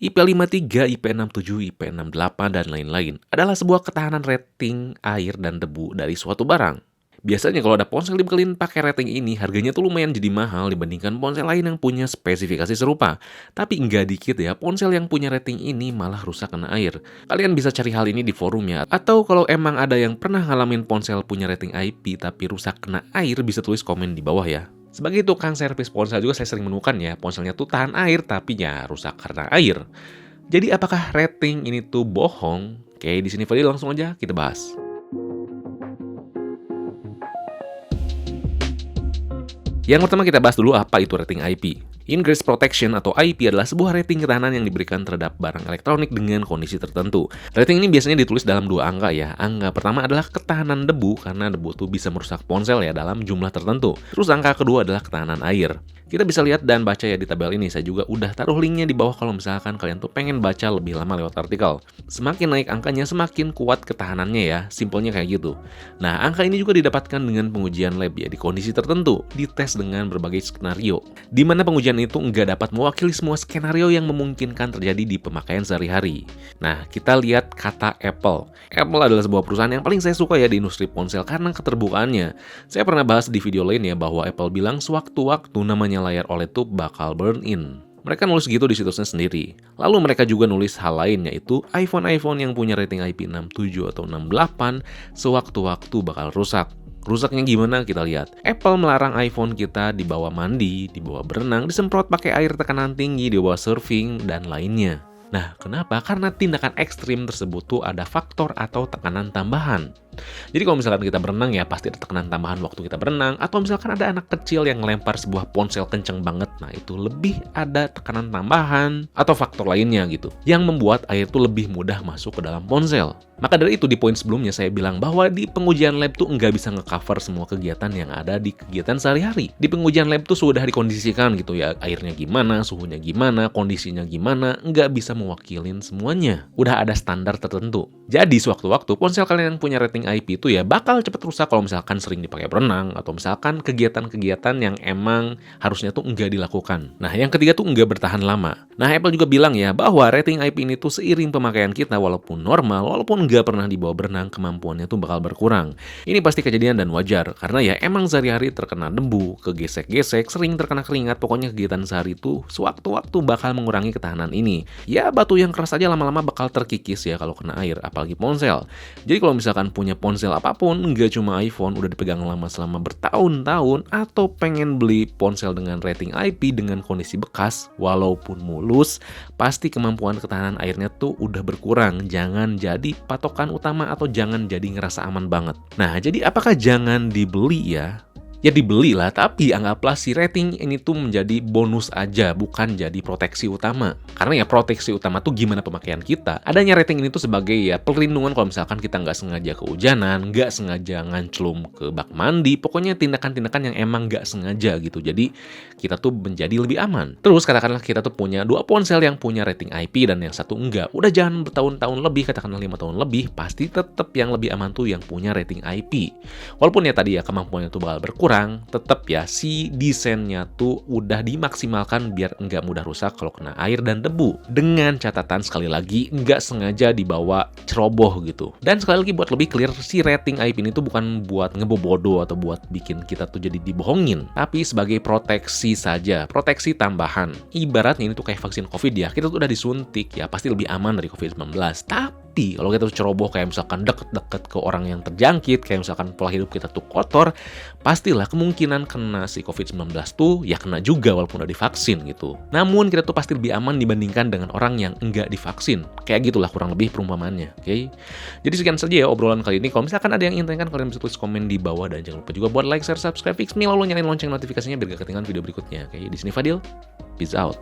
IP53, IP67, IP68, dan lain-lain adalah sebuah ketahanan rating air dan debu dari suatu barang. Biasanya kalau ada ponsel dibekali pakai rating ini, harganya tuh lumayan jadi mahal dibandingkan ponsel lain yang punya spesifikasi serupa. Tapi nggak dikit ya, ponsel yang punya rating ini malah rusak kena air. Kalian bisa cari hal ini di forum ya. Atau kalau emang ada yang pernah ngalamin ponsel punya rating IP tapi rusak kena air, bisa tulis komen di bawah ya. Sebagai tukang servis ponsel juga saya sering menemukan ya, ponselnya tuh tahan air tapi ya rusak karena air. Jadi apakah rating ini tuh bohong? Oke, di sini Fadil langsung aja kita bahas. Yang pertama kita bahas dulu apa itu rating IP. Ingress Protection atau IP adalah sebuah rating ketahanan yang diberikan terhadap barang elektronik dengan kondisi tertentu. Rating ini biasanya ditulis dalam dua angka ya. Angka pertama adalah ketahanan debu, karena debu itu bisa merusak ponsel ya dalam jumlah tertentu. Terus angka kedua adalah ketahanan air. Kita bisa lihat dan baca ya di tabel ini. Saya juga udah taruh linknya di bawah kalau misalkan kalian tuh pengen baca lebih lama lewat artikel. Semakin naik angkanya, semakin kuat ketahanannya ya. Simpelnya kayak gitu. Nah, angka ini juga didapatkan dengan pengujian lab ya, di kondisi tertentu, dites dengan berbagai skenario. Di mana pengujian itu nggak dapat mewakili semua skenario yang memungkinkan terjadi di pemakaian sehari-hari. Nah, kita lihat kata Apple. Apple adalah sebuah perusahaan yang paling saya suka ya di industri ponsel karena keterbukaannya. Saya pernah bahas di video lain ya bahwa Apple bilang sewaktu-waktu namanya layar OLED tuh bakal burn in. Mereka nulis gitu di situsnya sendiri. Lalu mereka juga nulis hal lain, yaitu iPhone yang punya rating IP 67 atau 68 sewaktu-waktu bakal rusak. Rusaknya gimana? Kita lihat. Apple melarang iPhone kita dibawa mandi, dibawa berenang, disemprot pakai air tekanan tinggi, dibawa surfing, dan lainnya. Nah, kenapa? Karena tindakan ekstrim tersebut tuh ada faktor atau tekanan tambahan. Jadi kalau misalkan kita berenang ya pasti ada tekanan tambahan waktu kita berenang, atau misalkan ada anak kecil yang ngelempar sebuah ponsel kenceng banget, nah itu lebih ada tekanan tambahan atau faktor lainnya gitu yang membuat air itu lebih mudah masuk ke dalam ponsel. Maka dari itu di poin sebelumnya saya bilang bahwa di pengujian lab tuh nggak bisa ngecover semua kegiatan yang ada di kegiatan sehari-hari. Di pengujian lab tuh sudah dikondisikan gitu ya, airnya gimana, suhunya gimana, kondisinya gimana, nggak bisa mewakilin semuanya. Udah ada standar tertentu. Jadi sewaktu-waktu ponsel kalian yang punya rating IP itu ya bakal cepet rusak kalau misalkan sering dipakai berenang atau misalkan kegiatan-kegiatan yang emang harusnya tuh enggak dilakukan. Nah, yang ketiga tuh enggak bertahan lama. Nah, Apple juga bilang ya bahwa rating IP ini tuh seiring pemakaian kita walaupun normal, walaupun enggak pernah dibawa berenang, kemampuannya tuh bakal berkurang. Ini pasti kejadian dan wajar karena ya emang sehari-hari terkena debu, kegesek-gesek, sering terkena keringat, pokoknya kegiatan sehari itu sewaktu-waktu bakal mengurangi ketahanan ini. Ya batu yang keras aja lama-lama bakal terkikis ya kalau kena air, apalagi ponsel. Jadi kalau misalkan punya ponsel apapun, nggak cuma iPhone, udah dipegang lama selama bertahun-tahun, atau pengen beli ponsel dengan rating IP dengan kondisi bekas, walaupun mulus, pasti kemampuan ketahanan airnya tuh udah berkurang. Jangan jadi patokan utama atau jangan jadi ngerasa aman banget. Nah, jadi apakah jangan dibeli ya? Ya dibelilah, tapi anggaplah si rating ini tuh menjadi bonus aja, bukan jadi proteksi utama. Karena ya proteksi utama tuh gimana pemakaian kita. Adanya rating ini tuh sebagai ya perlindungan kalau misalkan kita nggak sengaja kehujanan, nggak sengaja nganclum ke bak mandi, pokoknya tindakan-tindakan yang emang nggak sengaja gitu. Jadi kita tuh menjadi lebih aman. Terus katakanlah kita tuh punya dua ponsel yang punya rating IP dan yang satu enggak. Udah jangan bertahun-tahun lebih, katakanlah 5 tahun lebih, pasti tetap yang lebih aman tuh yang punya rating IP. Walaupun ya tadi ya kemampuannya tuh bakal berkurang, tetap ya si desainnya tuh udah dimaksimalkan biar nggak mudah rusak kalau kena air dan debu. Dengan catatan sekali lagi nggak sengaja dibawa ceroboh gitu. Dan sekali lagi buat lebih clear, si rating IP ini tuh bukan buat ngebobodo atau buat bikin kita tuh jadi dibohongin, tapi sebagai proteksi saja, proteksi tambahan. Ibaratnya ini tuh kayak vaksin COVID ya, kita tuh udah disuntik ya pasti lebih aman dari COVID-19. Tapi kalau kita tuh ceroboh kayak misalkan deket-deket ke orang yang terjangkit, kayak misalkan pola hidup kita tuh kotor, pastilah kemungkinan kena si COVID-19 tuh ya kena juga walaupun udah divaksin gitu. Namun kita tuh pasti lebih aman dibandingkan dengan orang yang enggak divaksin. Kayak gitulah kurang lebih perumpamannya, oke? Jadi sekian saja ya obrolan kali ini. Kalau misalkan ada yang ingin tanyakan, kalian bisa tulis komen di bawah dan jangan lupa juga buat like, share, subscribe, fix me, lalu nyalain lonceng notifikasinya biar gak ketinggalan video berikutnya. Oke, di sini Fadil. Peace out.